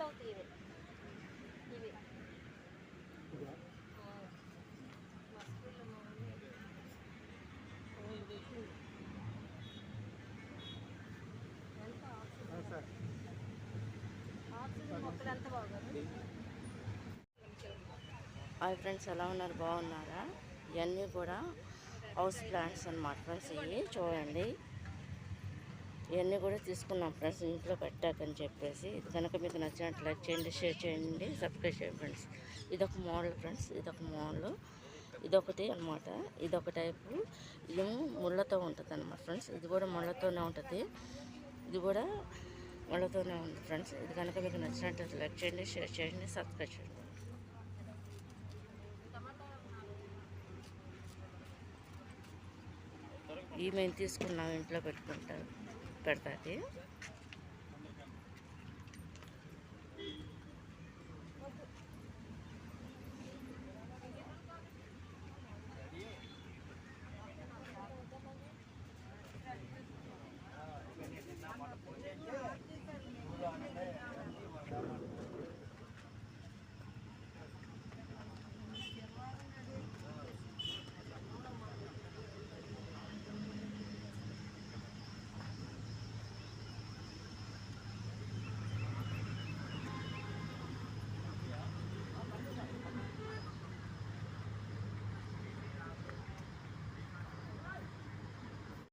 అవుతాయి ఇవి ఆక్సిజన్ మొక్కలు ఎంత బాగుంది. హాయ్ ఫ్రెండ్స్, ఎలా ఉన్నారు? బాగున్నారా? ఇవన్నీ కూడా హౌస్ ప్లాంట్స్ అన్నమాట ఫ్రెండ్స్. ఇవి చూడండి, ఇవన్నీ కూడా తీసుకున్నాం ఫ్రెండ్స్ ఇంట్లో పెట్టాకని చెప్పేసి. ఇది కనుక మీకు నచ్చినట్లు లైక్ చేయండి, షేర్ చేయండి, సబ్స్క్రైబ్ చేయండి ఫ్రెండ్స్. ఇదొక మోడల్ ఫ్రెండ్స్, ఇదొక మోడల్, ఇదొకటి అనమాట. ఇదొక టైపు, ఇది ముళ్ళతో ఉంటుంది అనమాట ఫ్రెండ్స్. ఇది కూడా ముళ్ళతోనే ఉంటుంది, ఇది కూడా ముళ్ళతోనే ఉంది ఫ్రెండ్స్. ఇది కనుక మీకు నచ్చినట్లయితే లైక్ చేయండి, షేర్ చేయండి, సబ్స్క్రైబ్ చేయండి. ఈ మేము తీసుకున్నాం ఇంట్లో పెడతాది.